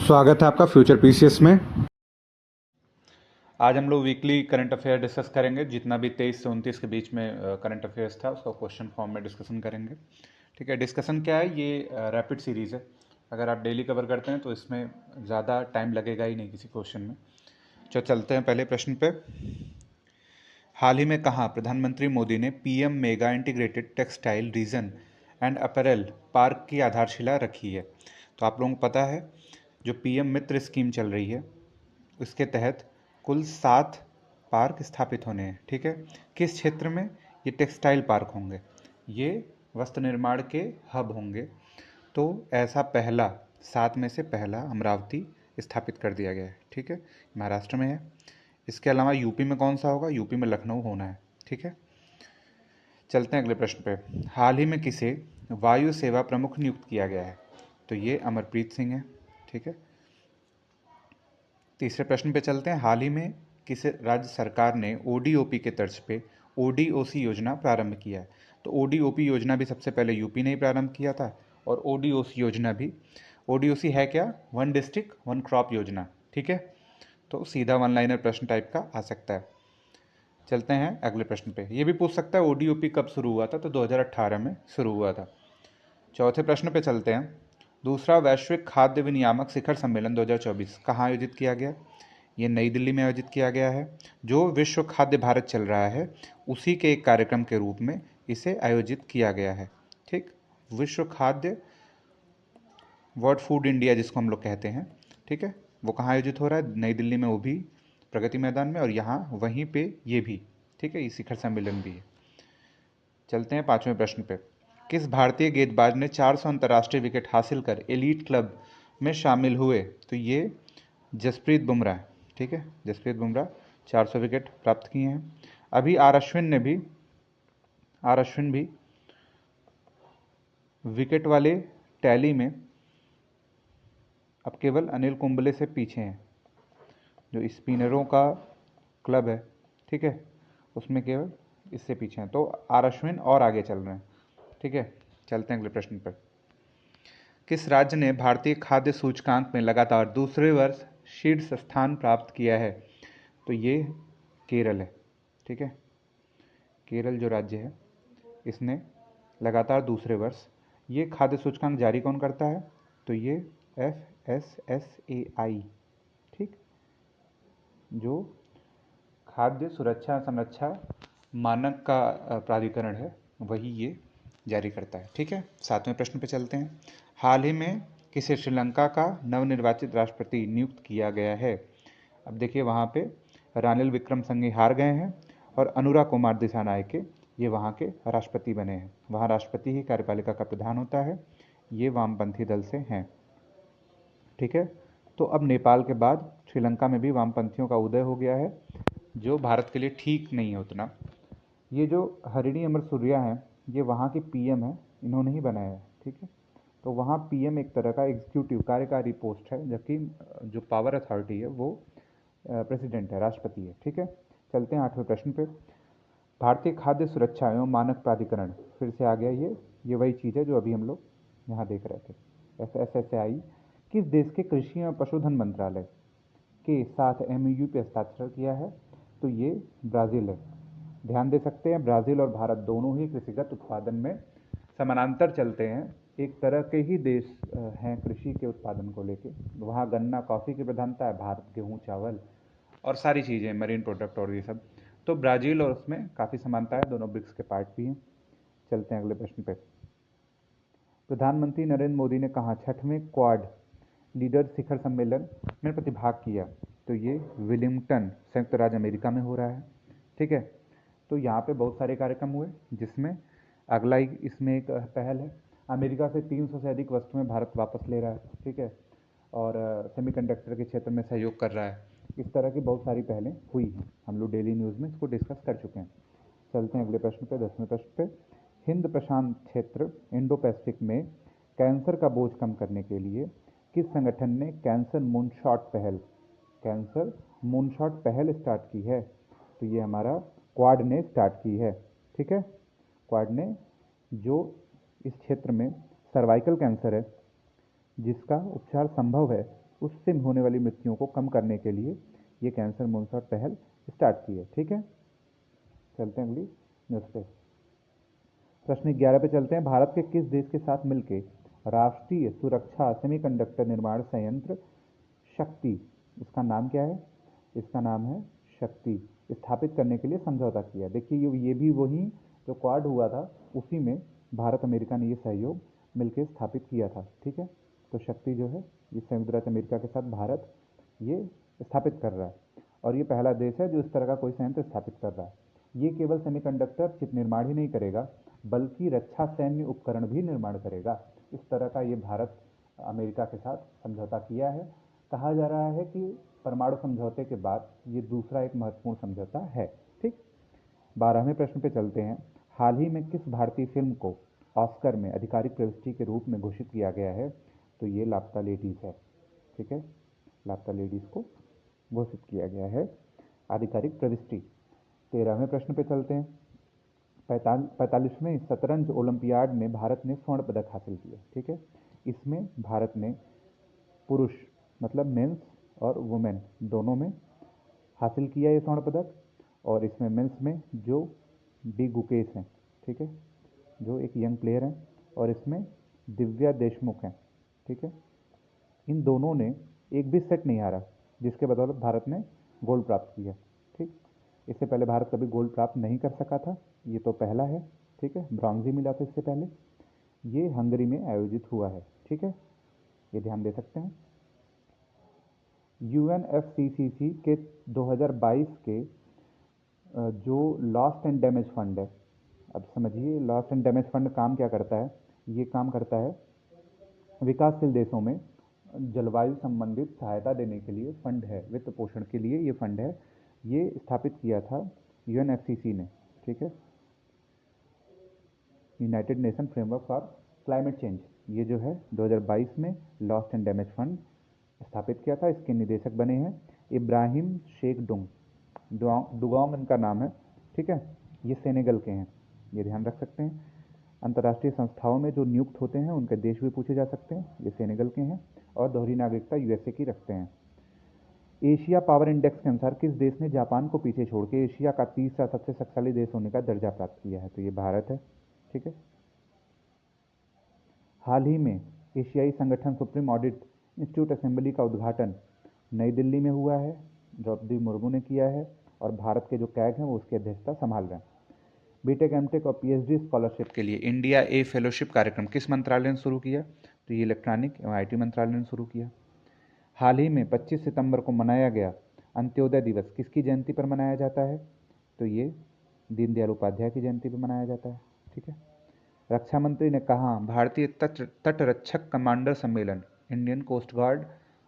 स्वागत है आपका फ्यूचर पीसीएस में। आज हम लोग वीकली करंट अफेयर डिस्कस करेंगे। जितना भी 23 से 29 के बीच में करंट अफेयर्स था उसका क्वेश्चन फॉर्म में डिस्कशन करेंगे। ठीक है, डिस्कशन क्या है, ये रैपिड सीरीज़ है। अगर आप डेली कवर करते हैं तो इसमें ज़्यादा टाइम लगेगा ही नहीं किसी क्वेश्चन में। चलते हैं पहले प्रश्न पे। हाल ही में कहाँ प्रधानमंत्री मोदी ने PM mega integrated textile reason and apparel park की आधारशिला रखी है? तो आप लोगों को पता है जो पीएम मित्र स्कीम चल रही है उसके तहत कुल 7 पार्क स्थापित होने हैं। ठीक है, किस क्षेत्र में? ये टेक्सटाइल पार्क होंगे, ये वस्त्र निर्माण के हब होंगे। तो ऐसा पहला 7 में से पहला अमरावती स्थापित कर दिया गया है। ठीक है, महाराष्ट्र में है। इसके अलावा यूपी में कौन सा होगा? यूपी में लखनऊ होना है। ठीक है, चलते हैं अगले प्रश्न पे। हाल ही में किसे वायु सेवा प्रमुख नियुक्त किया गया है? तो ये अमरप्रीत सिंह है। ठीक है, तीसरे प्रश्न पे चलते हैं। हाल ही में किस राज्य सरकार ने ओडीओपी के तर्ज पे ओडीओसी योजना प्रारंभ किया है? तो ओडीओपी योजना भी सबसे पहले यूपी ने ही प्रारंभ किया था, और ओडीओसी योजना भी, ओडीओसी है क्या? वन डिस्ट्रिक्ट वन क्रॉप योजना। ठीक है, तो सीधा वन लाइनर प्रश्न टाइप का आ सकता है। चलते हैं अगले प्रश्न पे। ये भी पूछ सकता है ओडीओपी कब शुरू हुआ था? तो 2018 में शुरू हुआ था। चौथे प्रश्न पे चलते हैं। दूसरा वैश्विक खाद्य विनियामक शिखर सम्मेलन 2024 कहाँ आयोजित किया गया? ये नई दिल्ली में आयोजित किया गया है। जो विश्व खाद्य भारत चल रहा है उसी के एक कार्यक्रम के रूप में इसे आयोजित किया गया है। ठीक, विश्व खाद्य, वर्ल्ड फूड इंडिया जिसको हम लोग कहते हैं। ठीक है, वो कहाँ आयोजित हो रहा है? नई दिल्ली में, वो भी प्रगति मैदान में, और यहाँ वहीं पे ये भी। ठीक है, ये शिखर सम्मेलन भी है। चलते हैं पांचवें प्रश्न पे। किस भारतीय गेंदबाज ने 400 अंतर्राष्ट्रीय विकेट हासिल कर एलीट क्लब में शामिल हुए? तो ये जसप्रीत बुमराह। ठीक है, जसप्रीत बुमराह 400 विकेट प्राप्त किए हैं। अभी आर अश्विन भी विकेट वाले टैली में अब केवल अनिल कुंबले से पीछे हैं। जो स्पिनरों का क्लब है, ठीक है, उसमें केवल इससे पीछे हैं। तो आर अश्विन और आगे चल रहे हैं। ठीक है, चलते हैं अगले प्रश्न पर। किस राज्य ने भारतीय खाद्य सूचकांक में लगातार दूसरे वर्ष शीर्ष स्थान प्राप्त किया है? तो ये केरल है। ठीक है, केरल जो राज्य है इसने लगातार दूसरे वर्ष, ये खाद्य सूचकांक जारी कौन करता है? तो ये FSSAI, ठीक, जो खाद्य सुरक्षा संरक्षा मानक का प्राधिकरण है, वही ये जारी करता है। ठीक है, सातवें प्रश्न पे चलते हैं। हाल ही में किसे श्रीलंका का नवनिर्वाचित राष्ट्रपति नियुक्त किया गया है? अब देखिए, वहाँ पे रानिल विक्रमसिंघे हार गए हैं और अनुरा कुमार दिसानायके ये वहाँ के राष्ट्रपति बने हैं। वहाँ राष्ट्रपति ही कार्यपालिका का प्रधान होता है। ये वामपंथी दल से हैं। ठीक है, तो अब नेपाल के बाद श्रीलंका में भी वामपंथियों का उदय हो गया है, जो भारत के लिए ठीक नहीं है उतना। ये जो हरिणी अमर सूर्या हैं, ये वहाँ के पीएम हैं, इन्होंने ही बनाया है। ठीक है, तो वहाँ पीएम एक तरह का एग्जीक्यूटिव कार्यकारी पोस्ट है, जबकि जो पावर अथॉरिटी है वो प्रेसिडेंट है, राष्ट्रपति है। ठीक है, चलते हैं आठवें प्रश्न पे। भारतीय खाद्य सुरक्षा एवं मानक प्राधिकरण, फिर से आ गया ये वही चीज़ है जो अभी हम लोग यहाँ देख रहे थे। FSSAI किस देश के कृषि एवं पशुधन मंत्रालय के साथ MOU पे हस्ताक्षर किया है? तो ये ब्राज़ील है। ध्यान दे सकते हैं, ब्राज़ील और भारत दोनों ही कृषिगत उत्पादन में समानांतर चलते हैं। एक तरह के ही देश हैं कृषि के उत्पादन को लेके। वहाँ गन्ना कॉफ़ी की प्रधानता है, भारत गेहूँ चावल और सारी चीज़ें, मरीन प्रोडक्ट और ये सब। तो ब्राज़ील और उसमें काफ़ी समानता है, दोनों ब्रिक्स के पार्ट भी हैं। चलते हैं अगले प्रश्न पे। प्रधानमंत्री नरेंद्र मोदी ने कहा 6वें क्वाड लीडर शिखर सम्मेलन में प्रतिभाग किया? तो ये विलिंगटन, संयुक्त राज्य अमेरिका में हो रहा है। ठीक है, तो यहाँ पे बहुत सारे कार्यक्रम हुए, जिसमें अगला ही इसमें एक पहल है। अमेरिका से 300 से अधिक वस्तुएं भारत वापस ले रहा है। ठीक है, और सेमीकंडक्टर के क्षेत्र में सहयोग कर रहा है। इस तरह की बहुत सारी पहलें हुई हैं, हम लोग डेली न्यूज़ में इसको डिस्कस कर चुके हैं। चलते हैं अगले प्रश्न पे, 10वें प्रश्न पे। हिंद प्रशांत क्षेत्र इंडो पैसिफिक में कैंसर का बोझ कम करने के लिए किस संगठन ने कैंसर मूनशॉट पहल स्टार्ट की है? तो ये हमारा क्वाड ने स्टार्ट की है। ठीक है, क्वाड ने, जो इस क्षेत्र में सर्वाइकल कैंसर है जिसका उपचार संभव है, उससे होने वाली मृत्युओं को कम करने के लिए ये कैंसर मोनसॉट पहल स्टार्ट की है। ठीक है, चलते हैं अगली न्यूज़ पे। प्रश्न 11 पे चलते हैं। भारत के किस देश के साथ मिलकर राष्ट्रीय सुरक्षा सेमीकंडक्टर निर्माण संयंत्र शक्ति, इसका नाम क्या है? इसका नाम है शक्ति, स्थापित करने के लिए समझौता किया? देखिए ये भी वही जो क्वाड हुआ था उसी में भारत अमेरिका ने ये सहयोग मिलकर स्थापित किया था। ठीक है, तो शक्ति जो है ये संयुक्त राज्य अमेरिका के साथ भारत ये स्थापित कर रहा है और ये पहला देश है जो इस तरह का कोई संयंत्र स्थापित कर रहा है। ये केवल सेमीकंडक्टर चिप निर्माण ही नहीं करेगा बल्कि रक्षा सैन्य उपकरण भी निर्माण करेगा। इस तरह का ये भारत अमेरिका के साथ समझौता किया है। कहा जा रहा है कि परमाणु समझौते के बाद ये दूसरा एक महत्वपूर्ण समझौता है। ठीक, 12वें प्रश्न पे चलते हैं। हाल ही में किस भारतीय फिल्म को ऑस्कर में आधिकारिक प्रविष्टि के रूप में घोषित किया गया है? तो ये लापता लेडीज है। ठीक है, लापता लेडीज को घोषित किया गया है आधिकारिक प्रविष्टि। 13वें प्रश्न पे चलते हैं। 45वें शतरंज ओलंपियाड में भारत ने स्वर्ण पदक हासिल किया। ठीक है, इसमें भारत ने पुरुष मतलब मेंस और वुमेन दोनों में हासिल किया ये स्वर्ण पदक। और इसमें मेंस में जो डी गुकेश हैं, ठीक है, जो एक यंग प्लेयर हैं, और इसमें दिव्या देशमुख हैं। ठीक है, इन दोनों ने एक भी सेट नहीं हारा, जिसके बदौलत भारत ने गोल्ड प्राप्त किया। ठीक, इससे पहले भारत कभी गोल्ड प्राप्त नहीं कर सका था, ये तो पहला है। ठीक है, ब्रॉन्ज ही मिला था इससे पहले। ये हंगरी में आयोजित हुआ है। ठीक है, ये ध्यान दे सकते हैं। UNFCCC के 2022 के जो लॉस्ट एंड डैमेज फंड है, अब समझिए लॉस्ट एंड डैमेज फंड काम क्या करता है। ये काम करता है विकासशील देशों में जलवायु संबंधित सहायता देने के लिए फंड है, वित्त पोषण के लिए ये फंड है। ये स्थापित किया था UNFCCC ने। ठीक है, United nation framework for climate change, ये जो है 2022 में लॉस्ट एंड डैमेज फंड स्थापित किया था। इसके निदेशक बने हैं इब्राहिम शेख डुगोंग इनका नाम है। ठीक है, ये सेनेगल के हैं, ये ध्यान रख सकते हैं। अंतर्राष्ट्रीय संस्थाओं में जो नियुक्त होते हैं उनके देश भी पूछे जा सकते हैं। ये सेनेगल के हैं और दोहरी नागरिकता USA की रखते हैं। एशिया पावर इंडेक्स के अनुसार किस देश ने जापान को पीछे छोड़ के एशिया का तीसरा सबसे शक्तिशाली देश होने का दर्जा प्राप्त किया है? तो ये भारत है। ठीक है, हाल ही में एशियाई संगठन सुप्रीम ऑडिट इंस्टीट्यूट असेंबली का उद्घाटन नई दिल्ली में हुआ है, द्रौपदी मुर्मू ने किया है और भारत के जो कैग हैं वो उसकी अध्यक्षता संभाल रहे हैं। बीटेक एमटेक और PhD स्कॉलरशिप के लिए इंडिया ए फेलोशिप कार्यक्रम किस मंत्रालय ने शुरू किया? तो ये इलेक्ट्रॉनिक एवं IT मंत्रालय ने शुरू किया। हाल ही में 25 सितंबर को मनाया गया अंत्योदय दिवस किसकी जयंती पर मनाया जाता है? तो ये दीनदयाल उपाध्याय की जयंती पर मनाया जाता है। ठीक है, रक्षा मंत्री ने कहा भारतीय तटरक्षक कमांडर सम्मेलन Indian coast guard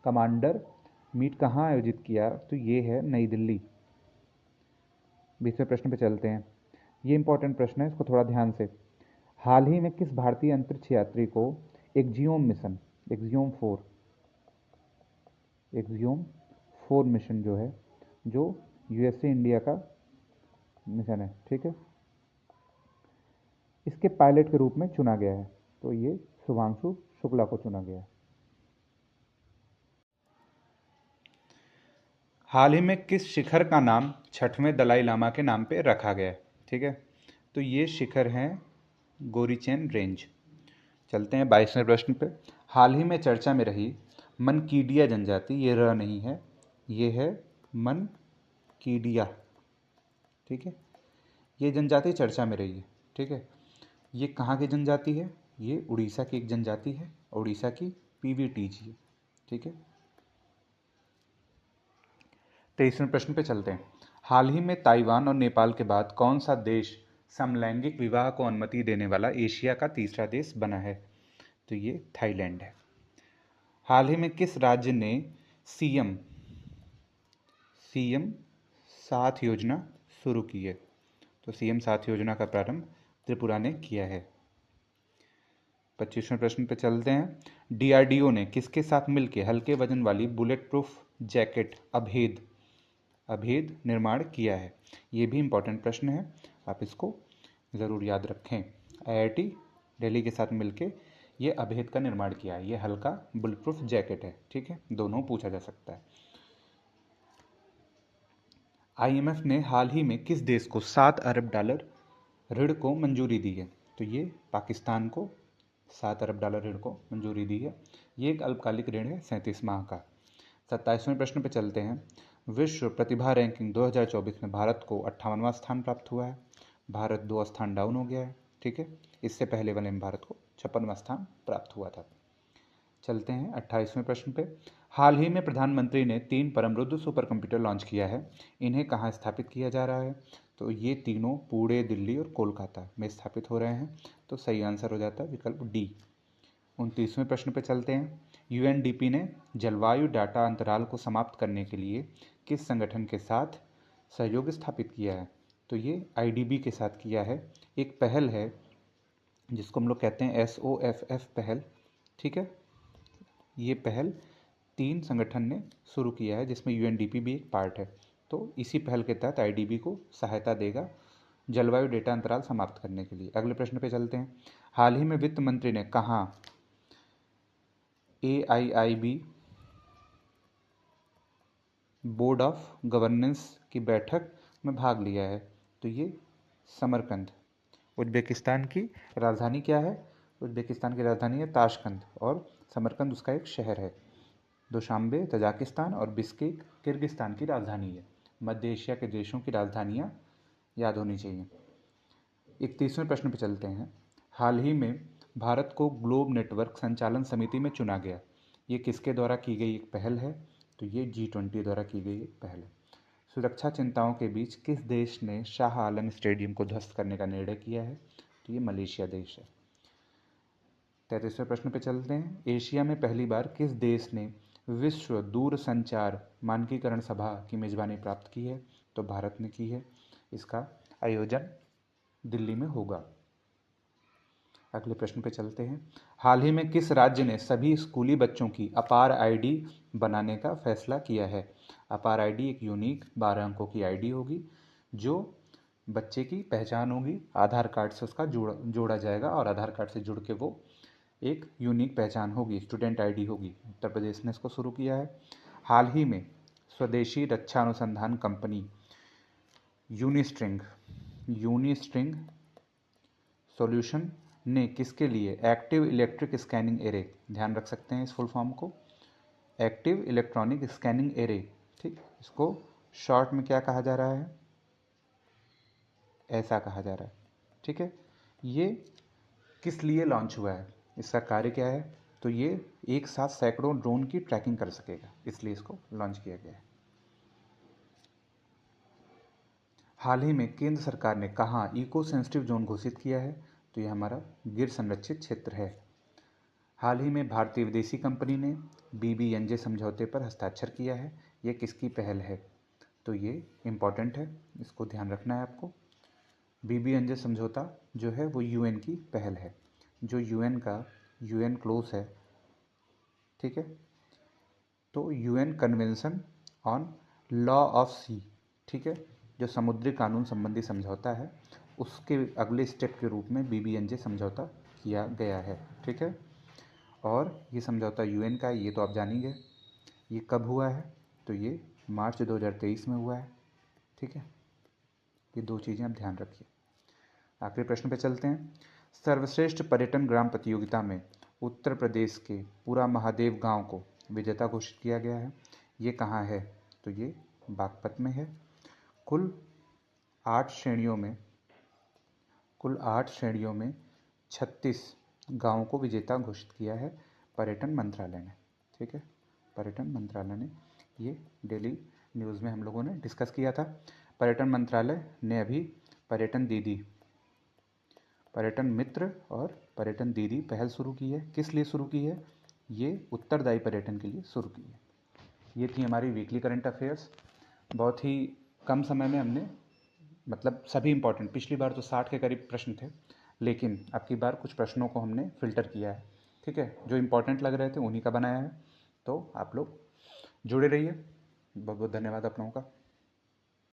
commander meet कहाँ आयोजित किया? तो ये है नई दिल्ली। 20वें प्रश्न पे चलते हैं। ये इंपॉर्टेंट प्रश्न है, इसको थोड़ा ध्यान से। हाल ही में किस भारतीय अंतरिक्ष यात्री को एक्जियोम 4 मिशन जो है, जो USA इंडिया का मिशन है, ठीक है, इसके पायलट के रूप में चुना गया है? तो ये शुभांशु शुक्ला को चुना गया है। हाल ही में किस शिखर का नाम 6वें दलाई लामा के नाम पे रखा गया है? ठीक है, तो ये शिखर हैं गोरीचेन रेंज। चलते हैं 22वें प्रश्न पे। हाल ही में चर्चा में रही मनकीडिया जनजाति, ये र नहीं है, ये है मनकीडिया। ठीक है, ये जनजाति चर्चा में रही है। ठीक है, ये कहाँ की जनजाति है? ये उड़ीसा की एक जनजाति है, उड़ीसा की PVTG है। ठीक है, 23वें प्रश्न पे चलते हैं। हाल ही में ताइवान और नेपाल के बाद कौन सा देश समलैंगिक विवाह को अनुमति देने वाला एशिया का तीसरा देश बना है? तो ये थाईलैंड है। हाल ही में किस राज्य ने CM 7 योजना शुरू की है? तो CM 7 योजना का प्रारंभ त्रिपुरा ने किया है। 25वें प्रश्न पे चलते हैं। DRDO ने किसके साथ मिलकर हल्के वजन वाली बुलेट प्रूफ जैकेट अभेद निर्माण किया है? ये भी इंपॉर्टेंट प्रश्न है, आप इसको ज़रूर याद रखें। IIT दिल्ली के साथ मिलकर ये अभेद का निर्माण किया है। ये हल्का बुलेट प्रूफ जैकेट है, ठीक है, दोनों पूछा जा सकता है। आईएमएफ ने हाल ही में किस देश को $7 अरब ऋण को मंजूरी दी है? तो ये पाकिस्तान को $7 अरब ऋण को मंजूरी दी है। ये एक अल्पकालिक ऋण है 37 माह का। 27वें प्रश्न पे चलते हैं। विश्व प्रतिभा रैंकिंग 2024 में भारत को 58वां स्थान प्राप्त हुआ है। भारत 2 स्थान डाउन हो गया है, ठीक है। इससे पहले वाले में भारत को 56वां स्थान प्राप्त हुआ था। चलते हैं 28वें प्रश्न पे। हाल ही में प्रधानमंत्री ने 3 परमरुद्र सुपर कंप्यूटर लॉन्च किया है। इन्हें कहाँ स्थापित किया जा रहा है? तो ये तीनों पुणे, दिल्ली और कोलकाता में स्थापित हो रहे हैं। तो सही आंसर हो जाता है विकल्प डी। 29वें प्रश्न पे चलते हैं। यूएनडीपी ने जलवायु डाटा अंतराल को समाप्त करने के लिए किस संगठन के साथ सहयोग स्थापित किया है? तो ये आईडीबी के साथ किया है। एक पहल है जिसको हम लोग कहते हैं SOFF पहल, ठीक है। ये पहल 3 संगठन ने शुरू किया है जिसमें यूएनडीपी भी एक पार्ट है। तो इसी पहल के तहत आईडीबी को सहायता देगा जलवायु डेटा अंतराल समाप्त करने के लिए। अगले प्रश्न पे चलते हैं। हाल ही में वित्त मंत्री ने कहाँ AIIB बोर्ड ऑफ गवर्नेंस की बैठक में भाग लिया है? तो ये समरकंद, उज्बेकिस्तान की राजधानी क्या है? उज्बेकिस्तान की राजधानी है ताशकंद और समरकंद उसका एक शहर है। दुशांबे तजाकिस्तान और बिश्केक किर्गिस्तान की राजधानी है। मध्य एशिया के देशों की राजधानियाँ याद होनी चाहिए। 31वें प्रश्न पर चलते हैं। हाल ही में भारत को ग्लोब नेटवर्क संचालन समिति में चुना गया। ये किसके द्वारा की गई एक पहल है? तो ये G20 द्वारा की गई एक पहल है। सुरक्षा चिंताओं के बीच किस देश ने शाह आलम स्टेडियम को ध्वस्त करने का निर्णय किया है? तो ये मलेशिया देश है। 33वें प्रश्न पे चलते हैं। एशिया में पहली बार किस देश ने विश्व दूरसंचार मानकीकरण सभा की मेजबानी प्राप्त की है? तो भारत ने की है। इसका आयोजन दिल्ली में होगा। अगले प्रश्न पे चलते हैं। हाल ही में किस राज्य ने सभी स्कूली बच्चों की अपार आईडी बनाने का फैसला किया है? अपार आईडी एक यूनिक 12 अंकों की आईडी होगी जो बच्चे की पहचान होगी। आधार कार्ड से उसका जोड़ा जाएगा और आधार कार्ड से जुड़ के वो एक यूनिक पहचान होगी, स्टूडेंट आईडी होगी। उत्तर प्रदेश ने इसको शुरू किया है। हाल ही में स्वदेशी रक्षा अनुसंधान कंपनी यूनिस्ट्रिंग सॉल्यूशन ने किसके लिए एक्टिव इलेक्ट्रिक स्कैनिंग एरे, ध्यान रख सकते हैं इस फुल फॉर्म को, एक्टिव इलेक्ट्रॉनिक स्कैनिंग एरे, ठीक, इसको शॉर्ट में क्या कहा जा रहा है? ऐसा कहा जा रहा है, ठीक है। ये किस लिए लॉन्च हुआ है? इसका कार्य क्या है? तो ये एक साथ सैकड़ों ड्रोन की ट्रैकिंग कर सकेगा, इसलिए इसको लॉन्च किया गया है। हाल ही में केंद्र सरकार ने कहाँ इको सेंसिटिव जोन घोषित किया है? तो ये हमारा गिर संरक्षित क्षेत्र है। हाल ही में भारतीय विदेशी कंपनी ने BBNJ समझौते पर हस्ताक्षर किया है। ये किसकी पहल है? तो ये इम्पॉर्टेंट है, इसको ध्यान रखना है आपको। BBNJ समझौता जो है वो UN की पहल है, जो UN क्लोज है, ठीक है। तो UN convention on law of sea, ठीक है, जो समुद्री कानून संबंधी समझौता है, उसके अगले स्टेप के रूप में BBNJ समझौता किया गया है, ठीक है। और ये समझौता UN का है, ये तो आप जान ही गए। ये कब हुआ है? तो ये मार्च 2023 में हुआ है, ठीक है। ये 2 चीज़ें आप ध्यान रखिए। आखिरी प्रश्न पे चलते हैं। सर्वश्रेष्ठ पर्यटन ग्राम प्रतियोगिता में उत्तर प्रदेश के पूरा महादेव गांव को विजेता घोषित किया गया है। ये कहाँ है? तो ये बागपत में है। कुल 8 श्रेणियों में 36 गांवों को विजेता घोषित किया है पर्यटन मंत्रालय ने, ठीक है। पर्यटन मंत्रालय ने, ये डेली न्यूज़ में हम लोगों ने डिस्कस किया था। पर्यटन मंत्रालय ने अभी पर्यटन मित्र और पर्यटन दीदी पहल शुरू की है। किस लिए शुरू की है? ये उत्तरदायी पर्यटन के लिए शुरू की है। ये थी हमारी वीकली करंट अफेयर्स। बहुत ही कम समय में हमने मतलब सभी इंपॉर्टेंट, पिछली बार तो 60 के करीब प्रश्न थे, लेकिन अब की बार कुछ प्रश्नों को हमने फिल्टर किया है, ठीक है। जो इंपॉर्टेंट लग रहे थे उन्हीं का बनाया है। तो आप लोग जुड़े रहिए। बहुत बहुत धन्यवाद आप लोगों का।